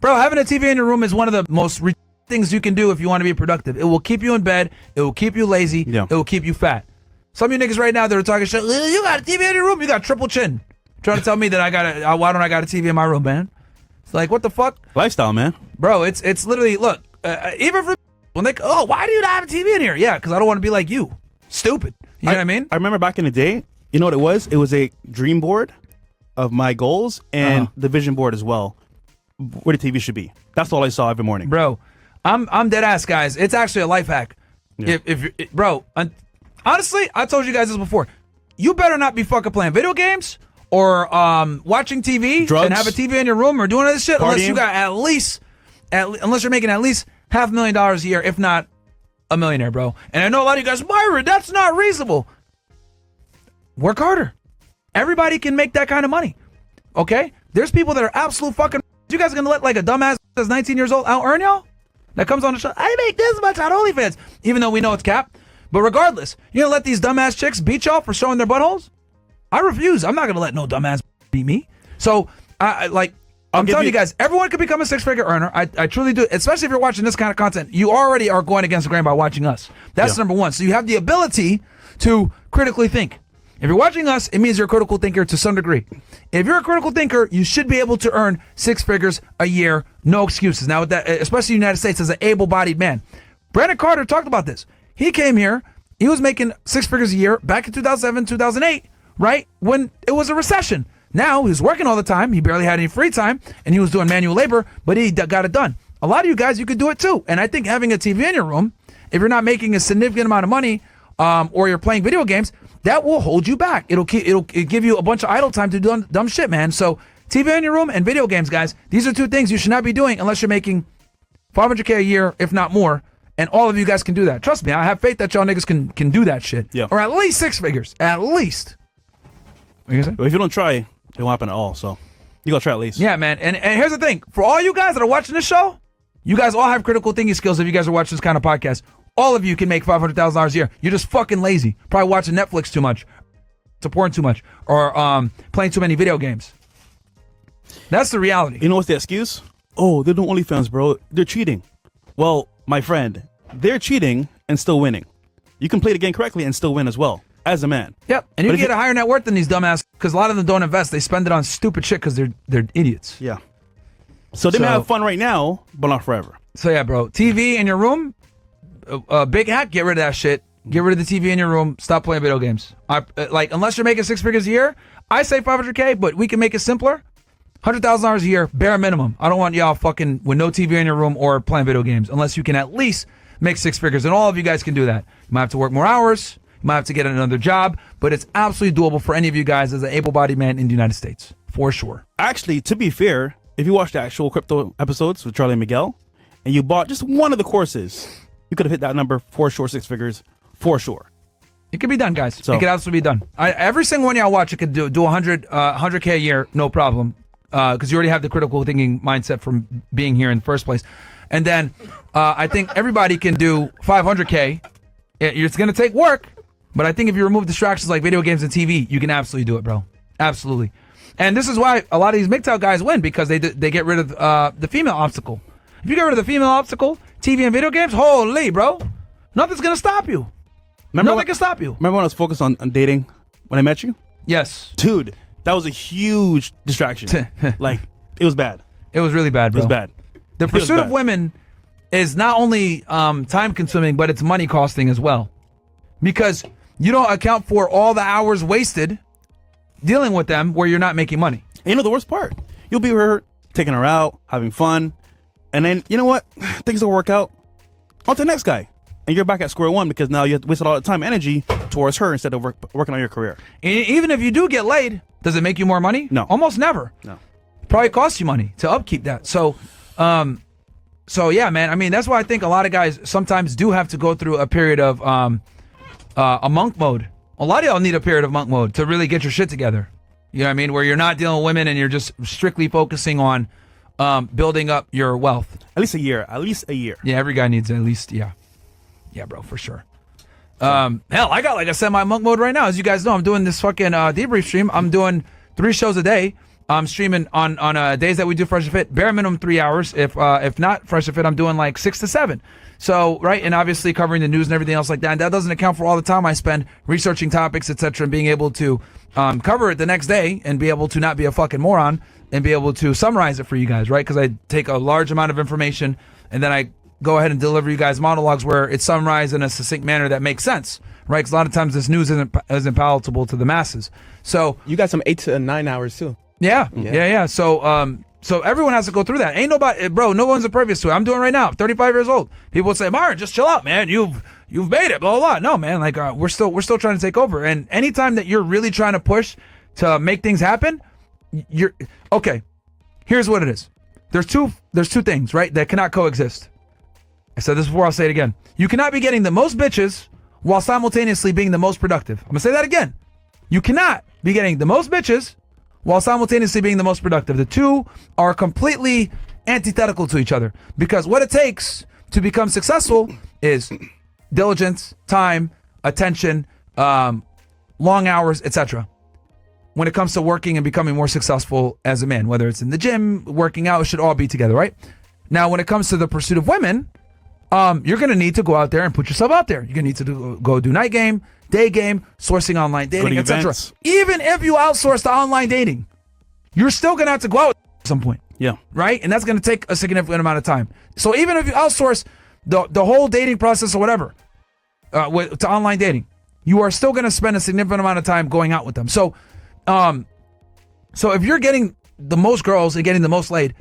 Bro, having a TV in your room is one of the most things you can do if you want to be productive. It will keep you in bed. It will keep you lazy. Yeah. It will keep you fat. Some of you niggas right now that are talking shit, you got a TV in your room, you got triple chin. Trying to tell me that why don't I got a TV in my room, man? It's like, what the fuck? Lifestyle, man. Bro, it's literally, look, even for when they, why do you not have a TV in here? Yeah, because I don't want to be like you. Stupid. You know what I mean? I remember back in the day, you know what it was? It was a dream board of my goals and the vision board as well, where the TV should be. That's all I saw every morning. Bro, I'm dead ass, guys. It's actually a life hack. Yeah. Honestly, I told you guys this before. You better not be fucking playing video games or watching TV Drugs. and have a TV in your room or doing all this shit unless Partying. you got unless you're making at least $500,000 a year, if not a millionaire, bro. And I know a lot of you guys, Myron, that's not reasonable. Work harder. Everybody can make that kind of money. Okay? There's people that are absolute fucking. You guys are gonna let like a dumbass that's 19 years old out earn y'all? That comes on the show. I make this much on OnlyFans, even though we know it's cap. But regardless, you gonna let these dumbass chicks beat y'all for showing their buttholes? I refuse. I'm not gonna let no dumbass beat me. So I'm telling you guys, everyone can become a six-figure earner. I truly do, especially if you're watching this kind of content. You already are going against the grain by watching us. That's number one. So you have the ability to critically think. If you're watching us, it means you're a critical thinker to some degree. If you're a critical thinker, you should be able to earn 6 figures a year, no excuses. Now, with that, especially in the United States as an able-bodied man. Brandon Carter talked about this. He came here, he was making 6 figures a year back in 2007, 2008, right? When it was a recession. Now, he was working all the time, he barely had any free time, and he was doing manual labor, but he got it done. A lot of you guys, you could do it too. And I think having a TV in your room, if you're not making a significant amount of money, or you're playing video games, that will hold you back. It'll give you a bunch of idle time to do dumb shit, man. So TV in your room and video games, guys. These are two things you should not be doing unless you're making $500K a year, if not more. And all of you guys can do that. Trust me, I have faith that y'all niggas can do that shit. Yeah. Or at least 6 figures. At least. What you gonna say? But if you don't try, it won't happen at all. So you gotta try at least. Yeah, man. And here's the thing. For all you guys that are watching this show, you guys all have critical thinking skills if you guys are watching this kind of podcast. All of you can make $500,000 a year. You're just fucking lazy. Probably watching Netflix too much, porn too much, or playing too many video games. That's the reality. You know what's the excuse? Oh, they're doing OnlyFans, bro. They're cheating. Well, my friend, they're cheating and still winning. You can play the game correctly and still win as well, as a man. Yep, and you can get a higher net worth than these dumbass because a lot of them don't invest. They spend it on stupid shit because they're idiots. Yeah. So they may have fun right now, but not forever. So yeah, bro. TV in your room, big hack. Get rid of that shit. Get rid of the TV in your room. Stop playing video games. Unless you're making 6 figures a year, I say $500K, but we can make it simpler. $100,000 a year, bare minimum. I don't want y'all fucking with no TV in your room or playing video games unless you can at least make 6 figures. And all of you guys can do that. You might have to work more hours. You might have to get another job, but it's absolutely doable for any of you guys as an able-bodied man in the United States, for sure. Actually, to be fair, if you watch the actual crypto episodes with Charlie and Miguel, and you bought just one of the courses, you could have hit that number for sure, 6 figures, for sure. It could be done, guys. It could absolutely be done. Every single one y'all watch, it could do 100K a year, no problem, because you already have the critical thinking mindset from being here in the first place. And then I think everybody can do 500K. It's going to take work, but I think if you remove distractions like video games and TV, you can absolutely do it, bro. Absolutely. And this is why a lot of these MGTOW guys win, because they get rid of the female obstacle. If you get rid of the female obstacle, TV and video games, holy, bro, nothing's going to stop you. Nothing can stop you. Remember when I was focused on dating when I met you? Yes. Dude, that was a huge distraction. Like, it was bad. It was really bad, bro. It was bad. The pursuit of women is not only time consuming, but it's money costing as well. Because you don't account for all the hours wasted dealing with them where you're not making money. And you know the worst part? You'll be with her, taking her out, having fun, and then, you know what? Things will work out. On to the next guy. And you're back at square one because now you have wasted all the time and energy towards her instead of working on your career. Even if you do get laid, does it make you more money? No. Almost never. No. Probably costs you money to upkeep that. So yeah, man. I mean, that's why I think a lot of guys sometimes do have to go through a period of a monk mode. A lot of y'all need a period of monk mode to really get your shit together. You know what I mean? Where you're not dealing with women and you're just strictly focusing on building up your wealth. At least a year. Yeah, every guy needs at least, yeah, bro, for sure. Hell, I got like a semi-monk mode right now. As you guys know, I'm doing this fucking debrief stream. I'm doing 3 shows a day. streaming on days that we do Fresh and Fit, bare minimum 3 hours. If not Fresh and Fit, I'm doing like 6 to 7. So, right, and obviously covering the news and everything else like that. And that doesn't account for all the time I spend researching topics, etc., and being able to cover it the next day and be able to not be a fucking moron and be able to summarize it for you guys, right? Because I take a large amount of information and then I go ahead and deliver you guys monologues where it's summarized in a succinct manner that makes sense, right? Because a lot of times this news isn't palatable to the masses. So you got some 8 to 9 hours too. Yeah. So everyone has to go through that. Ain't nobody, bro. No one's impervious to it. I'm doing it right now. I'm 35 years old. People would say, "Myron, just chill out, man. You've made it." Blah blah. No, man. Like we're still trying to take over. And anytime that you're really trying to push to make things happen, you're okay. Here's what it is. There's two things, right, that cannot coexist. I said this before. I'll say it again. You cannot be getting the most bitches while simultaneously being the most productive. I'm gonna say that again. You cannot be getting the most bitches while simultaneously being the most productive. The two are completely antithetical to each other because what it takes to become successful is diligence, time, attention, long hours, etc. When it comes to working and becoming more successful as a man, whether it's in the gym, working out, it should all be together, right? Now, when it comes to the pursuit of women, you're going to need to go out there and put yourself out there. You're going to need to go do night game, day game, sourcing online dating, etc. Even if you outsource the online dating, you're still going to have to go out at some point. Yeah. Right? And that's going to take a significant amount of time. So even if you outsource the whole dating process or whatever to online dating, you are still going to spend a significant amount of time going out with them. So if you're getting the most girls and getting the most laid,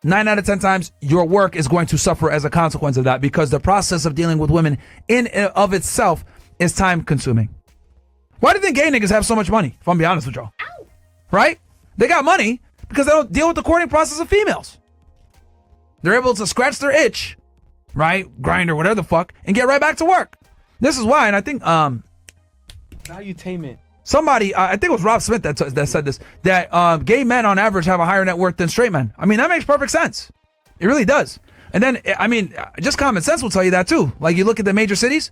9 out of 10 times, your work is going to suffer as a consequence of that because the process of dealing with women in and of itself is time consuming. Why do you think gay niggas have so much money, if I'm being honest with y'all? Ow. Right? They got money because they don't deal with the courting process of females. They're able to scratch their itch, right? Grind or whatever the fuck, and get right back to work. This is why, and I think Valuetainment. somebody, I think it was Rob Smith that said this, that gay men on average have a higher net worth than straight men. I mean, that makes perfect sense. It really does. And then, I mean, just common sense will tell you that too. Like you look at the major cities,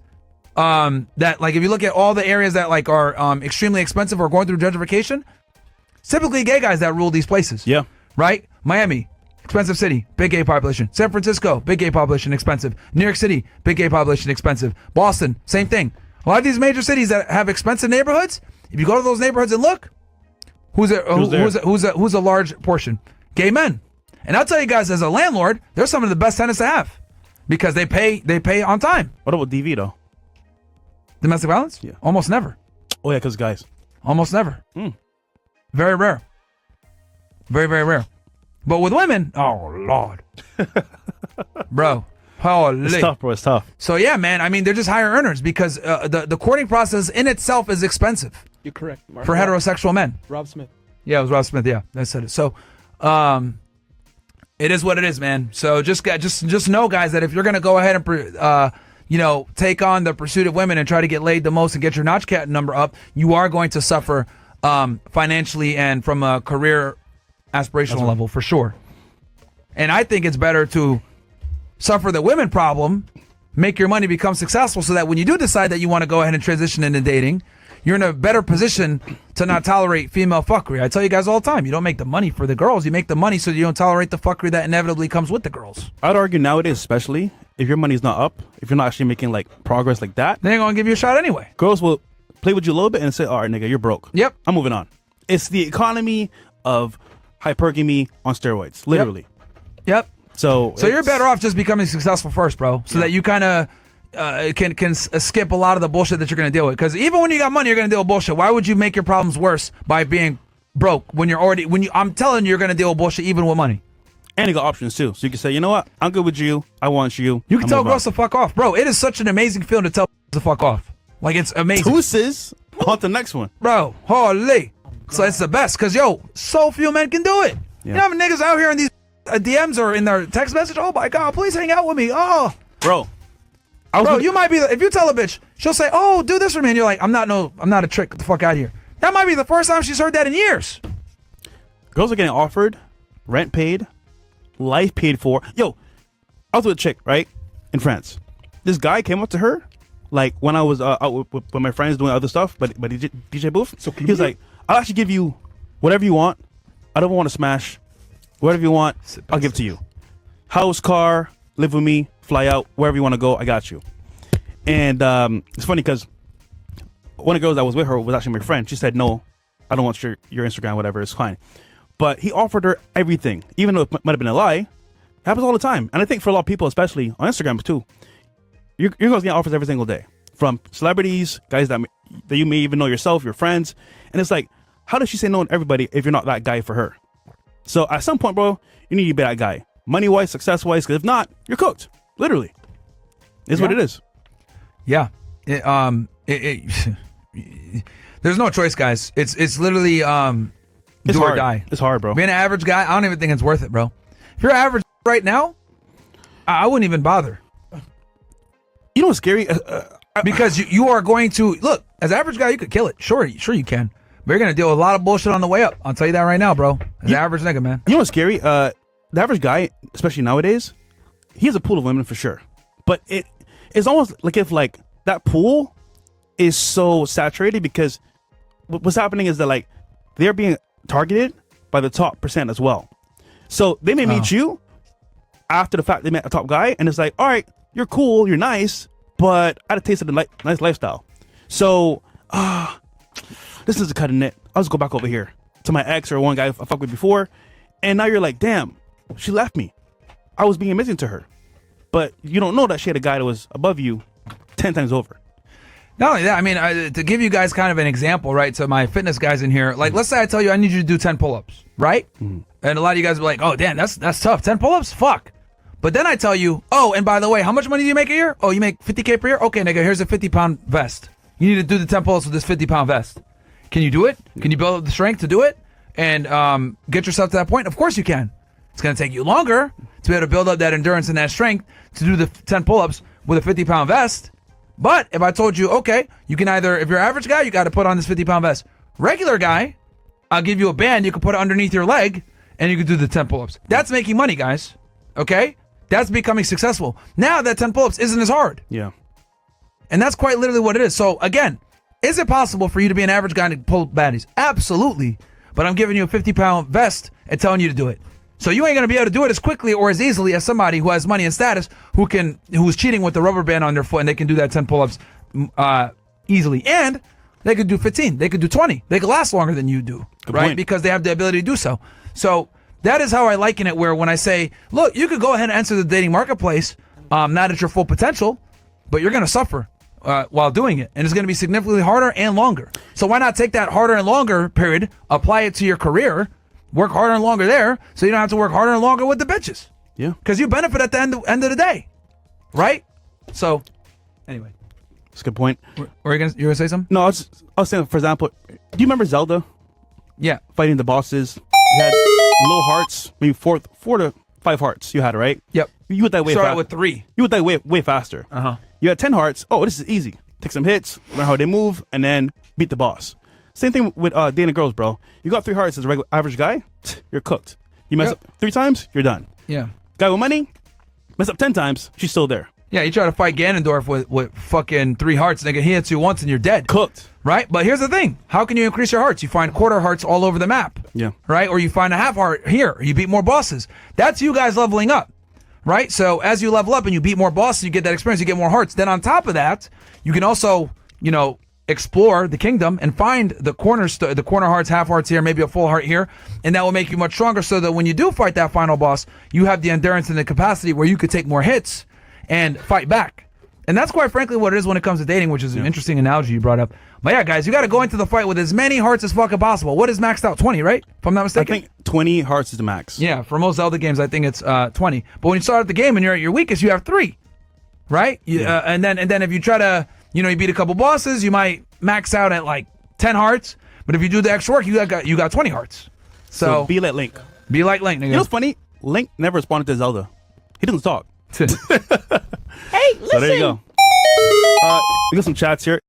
that like if you look at all the areas that like are extremely expensive or going through gentrification, typically gay guys that rule these places. Yeah. Right? Miami, expensive city, big gay population. San Francisco, big gay population, expensive. New York City, big gay population, expensive. Boston, same thing. A lot of these major cities that have expensive neighborhoods, if you go to those neighborhoods and look, who's a large portion? Gay men. And I'll tell you guys, as a landlord, they're some of the best tenants to have because they pay on time. What about DV though? Domestic violence? Yeah. Almost never. Oh yeah, because guys. Almost never. Very rare. Very, very rare. But with women, oh Lord. Bro. Holy. It's tough, bro. It's tough. So yeah, man. I mean, they're just higher earners because the courting process in itself is expensive. You're correct. Mark. For heterosexual men. Rob Smith. Yeah, it was Rob Smith. Yeah, I said it. So, it is what it is, man. So just know, guys, that if you're gonna go ahead and take on the pursuit of women and try to get laid the most and get your notch cat number up, you are going to suffer financially and from a career aspirational level for sure. And I think it's better to suffer the women problem, make your money become successful so that when you do decide that you want to go ahead and transition into dating, you're in a better position to not tolerate female fuckery. I tell you guys all the time, you don't make the money for the girls, you make the money so you don't tolerate the fuckery that inevitably comes with the girls. I'd argue nowadays, especially if your money's not up, if you're not actually making like progress like that, They ain't gonna give you a shot anyway. girls will play with you a little bit and say, all right, nigga, you're broke. Yep. I'm moving on. It's the economy of hypergamy on steroids, literally. Yep. So you're better off just becoming successful first, bro, so that you kind of can skip a lot of the bullshit that you're going to deal with. Because even when you got money, you're going to deal with bullshit. Why would you make your problems worse by being broke when I'm telling you, you're going to deal with bullshit even with money. And you got options too. So you can say, you know what? I'm good with you. I want you. You can tell girls to fuck off. Bro, it is such an amazing feeling to tell to fuck off. Like, it's amazing. Deuces. On to the next one. Bro, holy. So it's the best. Because, so few men can do it. Yeah. You know how many niggas out here in these DMs or in their text message? Oh, my God, please hang out with me. Oh. Bro. You might be, if you tell a bitch, she'll say, oh, do this for me. And you're like, I'm not a trick. Get the fuck out of here. That might be the first time she's heard that in years. Girls are getting offered rent paid, life paid for. Yo, I was with a chick, right? In France. This guy came up to her, like when I was out with my friends doing other stuff, but DJ booth. So he was like, I'll actually give you whatever you want I don't want to smash. Whatever you want, I'll give to you. House, car, live with me, fly out, wherever you want to go, I got you. And it's funny because one of the girls that was with her was actually my friend. She said, no, I don't want your Instagram, whatever, it's fine. But he offered her everything, even though it might have been a lie. It happens all the time. And I think for a lot of people, especially on Instagram too, you're going to get offers every single day from celebrities, guys that you may even know yourself, your friends. And it's like, how does she say no to everybody if you're not that guy for her? So at some point, bro, you need to be that guy. Money-wise, success-wise, because if not, you're cooked. Literally. It's what it is. Yeah. There's no choice, guys. It's literally It's do hard. or die. It's hard, bro. Being an average guy, I don't even think it's worth it, bro. If you're average right now, I wouldn't even bother. You know what's scary? Because you are going to look as an average guy, you could kill it. Sure you can. But you're gonna deal with a lot of bullshit on the way up. I'll tell you that right now, bro. As an average nigga, man. You know what's scary? The average guy, especially nowadays, he has a pool of women for sure. But it's almost like if like that pool is so saturated because what's happening is that like they're being targeted by the top percent as well. So they may meet you after the fact they met a top guy, and it's like, all right, you're cool, you're nice, but I had a taste of the nice lifestyle. So this is a cutting it. I'll just go back over here to my ex or one guy I fucked with before, and now you're like, damn, she left me. I was being amazing to her, but you don't know that she had a guy that was above you 10 times over. Not only that, I mean, to give you guys kind of an example, right? So my fitness guys in here, like, let's say I tell you I need you to do 10 pull-ups, right? And a lot of you guys are like, oh, damn, that's tough. 10 pull-ups? Fuck. But then I tell you, oh, and by the way, how much money do you make a year? Oh, you make $50K per year? Okay, nigga, here's a 50-pound vest. You need to do the 10 pull-ups with this 50-pound vest. Can you do it? Can you build up the strength to do it? And get yourself to that point? Of course you can. It's going to take you longer to be able to build up that endurance and that strength to do the 10 pull-ups with a 50-pound vest. But if I told you, okay, you can either, if you're an average guy, you got to put on this 50-pound vest. Regular guy, I'll give you a band. You can put it underneath your leg, and you can do the 10 pull-ups. That's making money, guys. Okay? That's becoming successful. Now that 10 pull-ups isn't as hard. Yeah. And that's quite literally what it is. So, again, is it possible for you to be an average guy and pull baddies? Absolutely. But I'm giving you a 50-pound vest and telling you to do it. So you ain't going to be able to do it as quickly or as easily as somebody who has money and status who's cheating with the rubber band on their foot, and they can do that 10 pull-ups easily. And they could do 15. They could do 20. They could last longer than you do, Good right? point. Because they have the ability to do so. So that is how I liken it, where when I say, look, you could go ahead and enter the dating marketplace, not at your full potential, but you're going to suffer while doing it. And it's going to be significantly harder and longer. So why not take that harder and longer period, apply it to your career, work harder and longer there, so you don't have to work harder and longer with the bitches. Yeah. Because you benefit at the end of the day, right? So, anyway, That's a good point. were you gonna say something? No, I was saying, for example, do you remember Zelda Yeah. fighting the bosses? You had low hearts, maybe 4 to 5 hearts you had, right? Yep. You went that way Start fast. out with 3. You went that way faster. Uh-huh. You had 10 hearts. Oh, this is easy. Take some hits, learn how they move, and then beat the boss. Same thing with dating girls, bro. You got 3 hearts as a regular average guy, you're cooked. You mess Yep. up 3 times, you're done. Yeah. Guy with money, mess up 10 times, she's still there. Yeah, you try to fight Ganondorf with fucking 3 hearts, nigga. He hits you once and you're dead. Cooked. Right? But here's the thing. How can you increase your hearts? You find quarter hearts all over the map. Yeah. Right? Or you find a half heart here. Or you beat more bosses. That's you guys leveling up. Right? So as you level up and you beat more bosses, you get that experience, you get more hearts. Then on top of that, you can also, explore the kingdom and find the corner hearts, half hearts here, maybe a full heart here, and that will make you much stronger so that when you do fight that final boss, you have the endurance and the capacity where you could take more hits and fight back. And that's quite frankly what it is when it comes to dating, which is an interesting analogy you brought up. But yeah, guys, you got to go into the fight with as many hearts as fucking possible. What is maxed out? 20, right? If I'm not I mistaken. think 20 hearts is the max. Yeah, for most Zelda games, I think it's 20. But when you start at the game and you're at your weakest, you have 3, right? And then if you try to, you beat a couple bosses, you might max out at like 10 hearts. But if you do the extra work, you got 20 hearts. So be like Link. be like Link, nigga. You know what's funny? Link never responded to Zelda. He doesn't talk. Hey, listen. So there you go. We got some chats here.